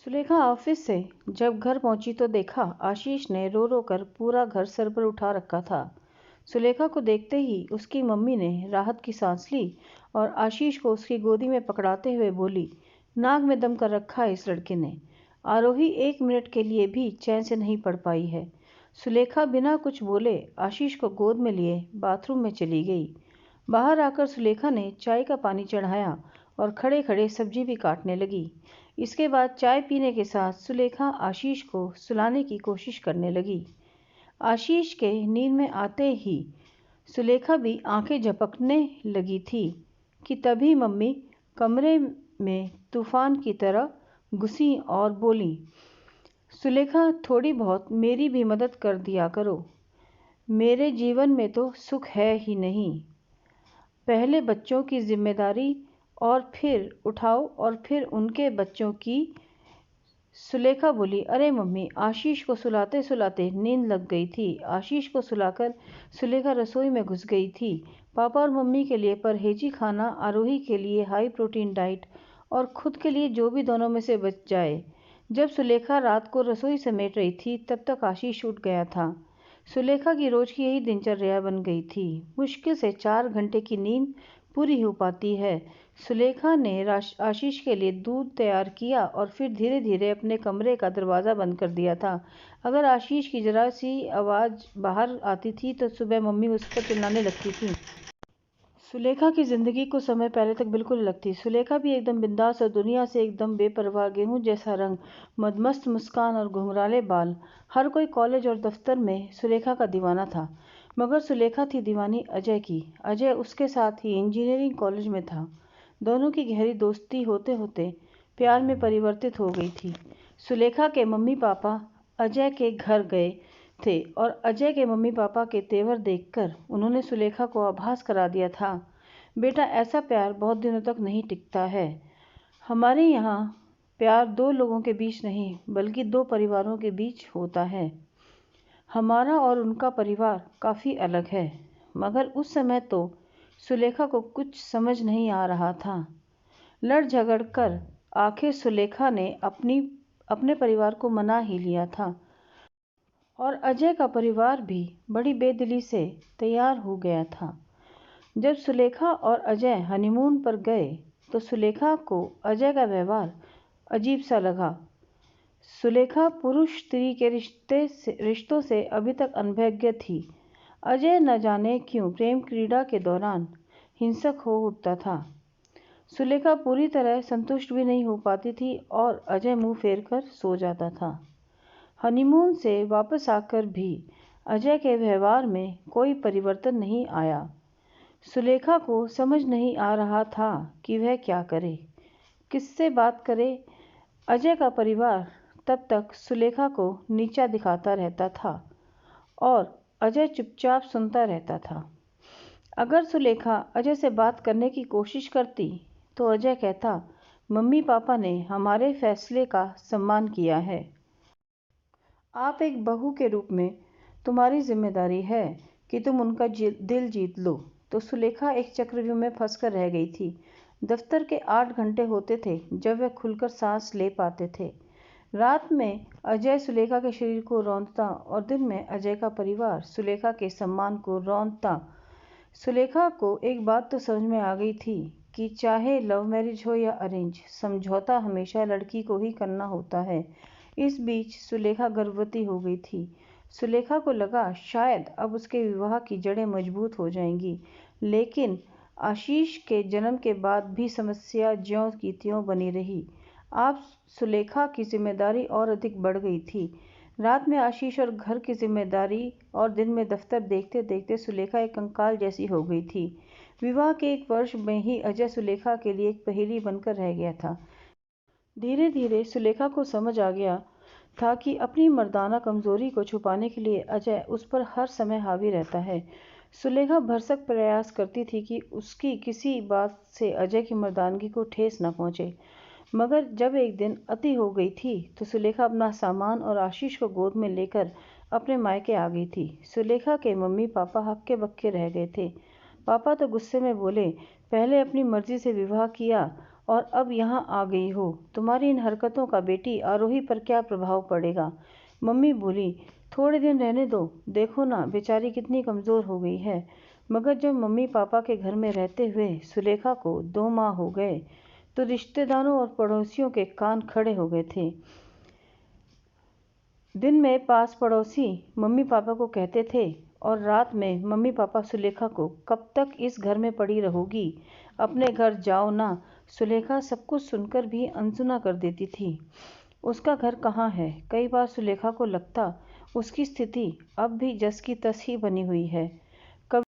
Sulekha office से जब घर पहुंची तो देखा आशीष ने रो रो कर पूरा घर सर पर उठा रखा था। सुलेखा को देखते ही उसकी मम्मी ने राहत की सांस ली और आशीष को उसकी गोदी में पकड़ाते हुए बोली, नाक में दम कर रखा है इस लड़के ने। आरोही 1 मिनट के लिए भी चैन से नहीं पड़ पाई है। सुलेखा बिना कुछ बोले आशीष को गोद में लिए बाथरूम में चली गई। बाहर आकर सुलेखा ने चाय का पानी चढ़ाया और खड़े खड़े सब्जी भी काटने लगी। इसके बाद चाय पीने के साथ सुलेखा आशीष को सुलाने की कोशिश करने लगी। आशीष के नींद में आते ही सुलेखा भी आंखें झपकने लगी थी कि तभी मम्मी कमरे में तूफान की तरह घुसी और बोली, सुलेखा थोड़ी बहुत मेरी भी मदद कर दिया करो। मेरे जीवन में तो सुख है ही नहीं। पहले बच्चों की जिम्मेदारी और फिर उठाओ और फिर उनके बच्चों की। सुलेखा बोली, अरे मम्मी, आशीष को सुलाते सुलाते नींद लग गई थी। आशीष को सुलाकर सुलेखा रसोई में घुस गई थी। पापा और मम्मी के लिए परहेजी खाना, आरोही के लिए हाई प्रोटीन डाइट और खुद के लिए जो भी दोनों में से बच जाए। जब सुलेखा रात को रसोई समेट रही थी तब तक आशीष उठ गया था। सुलेखा की रोज की यही दिनचर्या बन गई थी। मुश्किल से 4 घंटे की नींद पूरी हो पाती है। सुलेखा ने आशीष के लिए दूध तैयार किया और फिर धीरे धीरे अपने कमरे का दरवाज़ा बंद कर दिया था। अगर आशीष की जरा सी आवाज़ बाहर आती थी तो सुबह मम्मी उस पर चिल्लाने लगती थी। सुलेखा की ज़िंदगी कुछ समय पहले तक बिल्कुल अलग थी। सुलेखा भी एकदम बिंदास और दुनिया से एकदम बेपरवाह, गेहूं जैसा रंग, मदमस्त मुस्कान और घुंघराले बाल। हर कोई कॉलेज और दफ्तर में सुलेखा का दीवाना था, मगर सुलेखा थी दीवानी अजय की। अजय उसके साथ ही इंजीनियरिंग कॉलेज में था। दोनों की गहरी दोस्ती होते होते प्यार में परिवर्तित हो गई थी। सुलेखा के मम्मी पापा अजय के घर गए थे और अजय के मम्मी पापा के तेवर देखकर उन्होंने सुलेखा को आभास करा दिया था, बेटा ऐसा प्यार बहुत दिनों तक नहीं टिकता है। हमारे यहाँ प्यार दो लोगों के बीच नहीं बल्कि दो परिवारों के बीच होता है। हमारा और उनका परिवार काफ़ी अलग है। मगर उस समय तो सुलेखा को कुछ समझ नहीं आ रहा था। लड़ झगड़ कर आखिर सुलेखा ने अपने परिवार को मना ही लिया था और अजय का परिवार भी बड़ी बेदिली से तैयार हो गया था। जब सुलेखा और अजय हनीमून पर गए तो सुलेखा को अजय का व्यवहार अजीब सा लगा। सुलेखा पुरुष स्त्री के रिश्तों से अभी तक अनभिज्ञ थी। अजय न जाने क्यों प्रेम क्रीड़ा के दौरान हिंसक हो उठता था। सुलेखा पूरी तरह संतुष्ट भी नहीं हो पाती थी और अजय मुंह फेर कर सो जाता था। हनीमून से वापस आकर भी अजय के व्यवहार में कोई परिवर्तन नहीं आया। सुलेखा को समझ नहीं आ रहा था कि वह क्या करे, किससे बात करे। अजय का परिवार तब तक सुलेखा को नीचा दिखाता रहता था और अजय चुपचाप सुनता रहता था। अगर सुलेखा अजय से बात करने की कोशिश करती तो अजय कहता, मम्मी पापा ने हमारे फैसले का सम्मान किया है। आप एक बहू के रूप में तुम्हारी जिम्मेदारी है कि तुम उनका दिल जीत लो। तो सुलेखा एक चक्रव्यूह में फंसकर रह गई थी। दफ्तर के 8 घंटे होते थे जब वह खुलकर सांस ले पाते थे। रात में अजय सुलेखा के शरीर को रौंदता और दिन में अजय का परिवार सुलेखा के सम्मान को रौंदता। सुलेखा को एक बात तो समझ में आ गई थी कि चाहे लव मैरिज हो या अरेंज, समझौता हमेशा लड़की को ही करना होता है। इस बीच सुलेखा गर्भवती हो गई थी। सुलेखा को लगा शायद अब उसके विवाह की जड़ें मजबूत हो जाएंगी, लेकिन आशीष के जन्म के बाद भी समस्या ज्यों की त्यों बनी रही। अब सुलेखा की जिम्मेदारी और अधिक बढ़ गई थी। रात में आशीष और घर की जिम्मेदारी और दिन में दफ्तर देखते देखते सुलेखा एक कंकाल जैसी हो गई थी। विवाह के 1 वर्ष में ही अजय सुलेखा के लिए एक पहेली बनकर रह गया था। धीरे धीरे सुलेखा को समझ आ गया था कि अपनी मर्दाना कमजोरी को छुपाने के लिए अजय उस पर हर समय हावी रहता है। सुलेखा भरसक प्रयास करती थी कि उसकी किसी बात से अजय की मर्दानगी को ठेस न पहुंचे, मगर जब एक दिन अति हो गई थी तो सुलेखा अपना सामान और आशीष को गोद में लेकर अपने मायके आ गई थी। सुलेखा के मम्मी पापा हक्के बक्के रह गए थे। पापा तो गुस्से में बोले, पहले अपनी मर्जी से विवाह किया और अब यहाँ आ गई हो। तुम्हारी इन हरकतों का बेटी आरोही पर क्या प्रभाव पड़ेगा? मम्मी बोली, थोड़े दिन रहने दो, देखो ना बेचारी कितनी कमज़ोर हो गई है। मगर जब मम्मी पापा के घर में रहते हुए सुलेखा को 2 माह हो गए तो रिश्तेदारों और पड़ोसियों के कान खड़े हो गए थे। दिन में पास पड़ोसी मम्मी पापा को कहते थे और रात में मम्मी पापा सुलेखा को, कब तक इस घर में पड़ी रहोगी, अपने घर जाओ ना। सुलेखा सब कुछ सुनकर भी अनसुना कर देती थी। उसका घर कहाँ है? कई बार सुलेखा को लगता उसकी स्थिति अब भी जस की तस ही बनी हुई है। कभी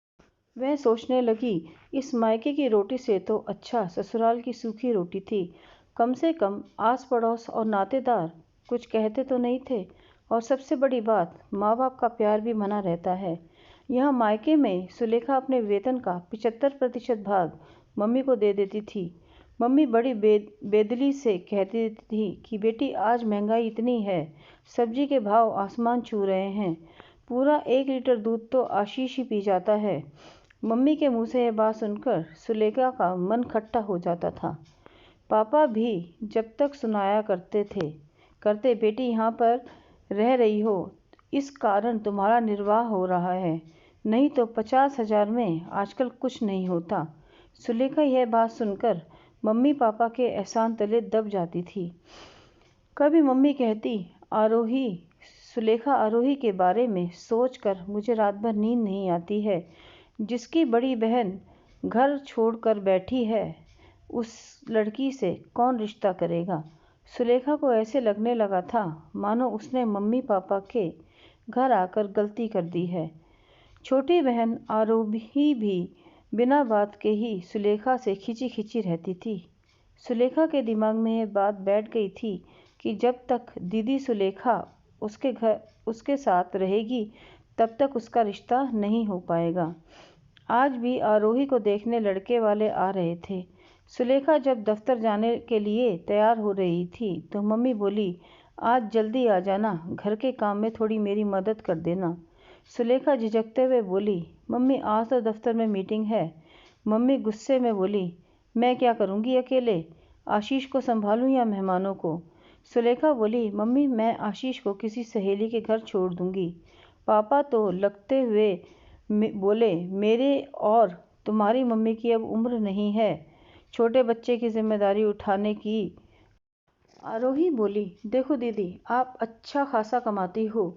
वह सोचने लगी, इस मायके की रोटी से तो अच्छा ससुराल की सूखी रोटी थी। कम से कम आस पड़ोस और नातेदार कुछ कहते तो नहीं थे, और सबसे बड़ी बात, माँ बाप का प्यार भी बना रहता है। यहाँ मायके में सुलेखा अपने वेतन का 75% भाग मम्मी को दे देती थी। मम्मी बड़ी बेदली से कहती थी कि बेटी आज महंगाई इतनी है, सब्जी के भाव आसमान छू रहे हैं, पूरा 1 लीटर दूध तो आशीष ही पी जाता है। मम्मी के मुंह से यह बात सुनकर सुलेखा का मन खट्टा हो जाता था। पापा भी जब तक सुनाया करते बेटी यहाँ पर रह रही हो, इस कारण तुम्हारा निर्वाह हो रहा है, नहीं तो 50,000 में आजकल कुछ नहीं होता। सुलेखा यह बात सुनकर मम्मी पापा के एहसान तले दब जाती थी। कभी मम्मी कहती, सुलेखा आरोही के बारे में सोचकर मुझे रात भर नींद नहीं आती है। जिसकी बड़ी बहन घर छोड़कर बैठी है, उस लड़की से कौन रिश्ता करेगा? सुलेखा को ऐसे लगने लगा था मानो उसने मम्मी पापा के घर आकर गलती कर दी है। छोटी बहन आरोही भी बिना बात के ही सुलेखा से खिंची खिंची रहती थी। सुलेखा के दिमाग में यह बात बैठ गई थी कि जब तक दीदी सुलेखा उसके साथ रहेगी तब तक उसका रिश्ता नहीं हो पाएगा। आज भी आरोही को देखने लड़के वाले आ रहे थे। सुलेखा जब दफ्तर जाने के लिए तैयार हो रही थी तो मम्मी बोली, आज जल्दी आ जाना, घर के काम में थोड़ी मेरी मदद कर देना। सुलेखा झिझकते हुए बोली, मम्मी आज तो दफ्तर में मीटिंग है। मम्मी गुस्से में बोली, मैं क्या करूँगी अकेले? आशीष को संभालूं या मेहमानों को? सुलेखा बोली, मम्मी मैं आशीष को किसी सहेली के घर छोड़ दूंगी। पापा तो लगते हुए बोले, मेरे और तुम्हारी मम्मी की अब उम्र नहीं है छोटे बच्चे की जिम्मेदारी उठाने की। आरोही बोली, देखो दीदी, आप अच्छा खासा कमाती हो,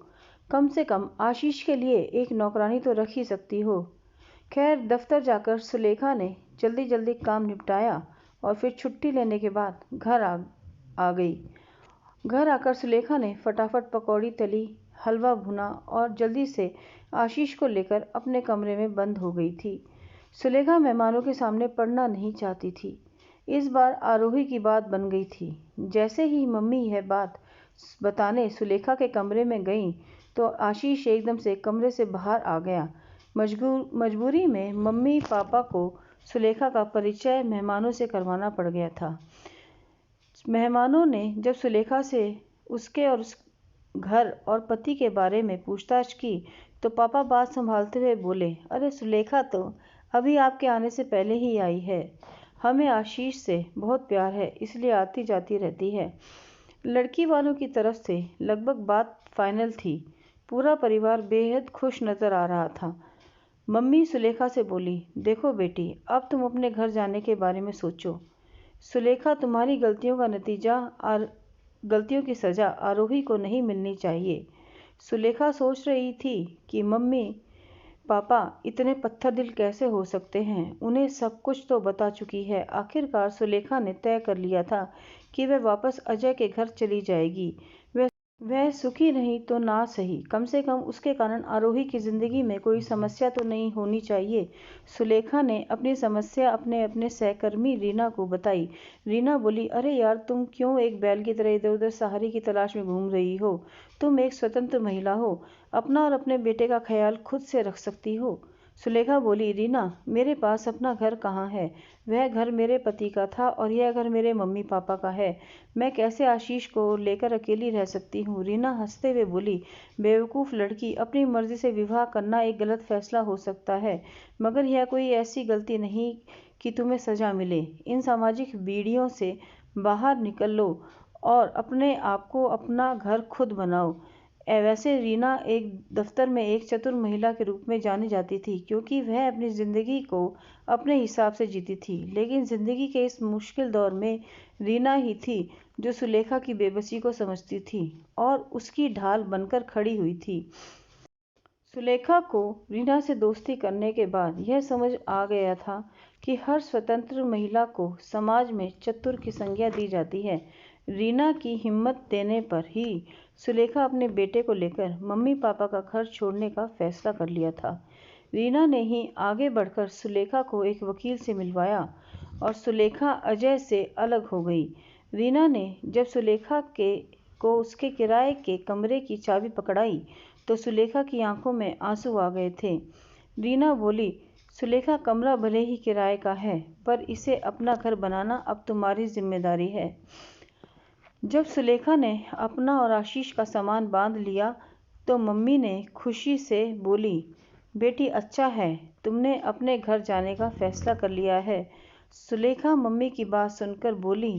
कम से कम आशीष के लिए एक नौकरानी तो रख ही सकती हो। खैर दफ्तर जाकर सुलेखा ने जल्दी जल्दी काम निपटाया और फिर छुट्टी लेने के बाद घर आ गई। घर आकर सुलेखा ने फटाफट पकौड़ी तली, हलवा भुना और जल्दी से आशीष को लेकर अपने कमरे में बंद हो गई थी। सुलेखा मेहमानों के सामने पड़ना नहीं चाहती थी। इस बार आरोही की बात बन गई थी। जैसे ही मम्मी यह बात बताने सुलेखा के कमरे में गई तो आशीष एकदम से कमरे से बाहर आ गया। मजबूरी में मम्मी पापा को सुलेखा का परिचय मेहमानों से करवाना पड़ गया था। मेहमानों ने जब सुलेखा से उसके और उस घर और पति के बारे में पूछताछ की तो पापा बात संभालते हुए बोले, अरे सुलेखा तो अभी आपके आने से पहले ही आई है। हमें आशीष से बहुत प्यार है, इसलिए आती जाती रहती है। लड़की वालों की तरफ से लगभग बात फाइनल थी। पूरा परिवार बेहद खुश नज़र आ रहा था। मम्मी सुलेखा से बोली, देखो बेटी, अब तुम अपने घर जाने के बारे में सोचो। सुलेखा, तुम्हारी गलतियों की सज़ा आरोही को नहीं मिलनी चाहिए। सुलेखा सोच रही थी कि मम्मी पापा इतने पत्थर दिल कैसे हो सकते हैं, उन्हें सब कुछ तो बता चुकी है। आखिरकार सुलेखा ने तय कर लिया था कि वह वापस अजय के घर चली जाएगी। वह सुखी नहीं तो ना सही, कम से कम उसके कारण आरोही की जिंदगी में कोई समस्या तो नहीं होनी चाहिए। सुलेखा ने अपनी समस्या अपने सहकर्मी रीना को बताई। रीना बोली, अरे यार, तुम क्यों एक बैल की तरह इधर उधर सहारे की तलाश में घूम रही हो? तुम एक स्वतंत्र महिला हो, अपना और अपने बेटे का ख्याल खुद से रख सकती हो। सुलेखा बोली, रीना, मेरे पास अपना घर कहाँ है? वह घर मेरे पति का था और यह घर मेरे मम्मी पापा का है। मैं कैसे आशीष को लेकर अकेली रह सकती हूँ? रीना हंसते हुए बोली, बेवकूफ़ लड़की, अपनी मर्जी से विवाह करना एक गलत फैसला हो सकता है, मगर यह कोई ऐसी गलती नहीं कि तुम्हें सज़ा मिले। इन सामाजिक बीड़ियों से बाहर निकल लो और अपने आप को अपना घर खुद बनाओ। वैसे रीना एक दफ्तर में एक चतुर महिला के रूप में जानी जाती थी, क्योंकि वह अपनी ज़िंदगी को अपने हिसाब से जीती थी। लेकिन ज़िंदगी के इस मुश्किल दौर में रीना ही थी जो सुलेखा की बेबसी को समझती थी और उसकी ढाल बनकर खड़ी हुई थी। सुलेखा को रीना से दोस्ती करने के बाद यह समझ आ गया था कि हर स्वतंत्र महिला को समाज में चतुर की संज्ञा दी जाती है। रीना की हिम्मत देने पर ही सुलेखा अपने बेटे को लेकर मम्मी पापा का घर छोड़ने का फैसला कर लिया था। रीना ने ही आगे बढ़कर सुलेखा को एक वकील से मिलवाया और सुलेखा अजय से अलग हो गई। रीना ने जब सुलेखा को उसके किराए के कमरे की चाबी पकड़ाई तो सुलेखा की आंखों में आंसू आ गए थे। रीना बोली, सुलेखा, कमरा भले ही किराए का है, पर इसे अपना घर बनाना अब तुम्हारी जिम्मेदारी है। जब सुलेखा ने अपना और आशीष का सामान बांध लिया तो मम्मी ने खुशी से बोली, बेटी, अच्छा है, तुमने अपने घर जाने का फैसला कर लिया है। सुलेखा मम्मी की बात सुनकर बोली,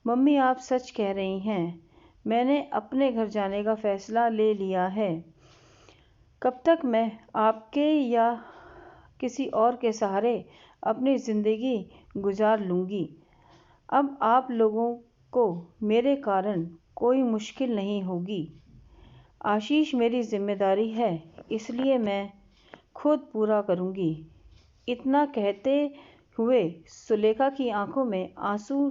मम्मी, आप सच कह रही हैं, मैंने अपने घर जाने का फैसला ले लिया है। कब तक मैं आपके या किसी और के सहारे अपनी ज़िंदगी गुजार लूँगी। अब आप लोगों को मेरे कारण कोई मुश्किल नहीं होगी। आशीष मेरी जिम्मेदारी है, इसलिए मैं खुद पूरा करूँगी। इतना कहते हुए सुलेखा की आंखों में आंसू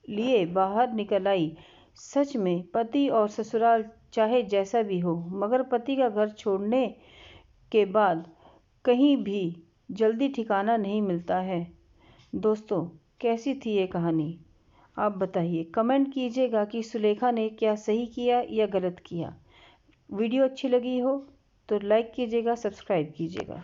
लिए बाहर निकल आई। सच में पति और ससुराल चाहे जैसा भी हो, मगर पति का घर छोड़ने के बाद कहीं भी जल्दी ठिकाना नहीं मिलता है। दोस्तों, कैसी थी ये कहानी? आप बताइए, कमेंट कीजिएगा कि सुलेखा ने क्या सही किया या गलत किया। वीडियो अच्छी लगी हो तो लाइक कीजिएगा, सब्सक्राइब कीजिएगा।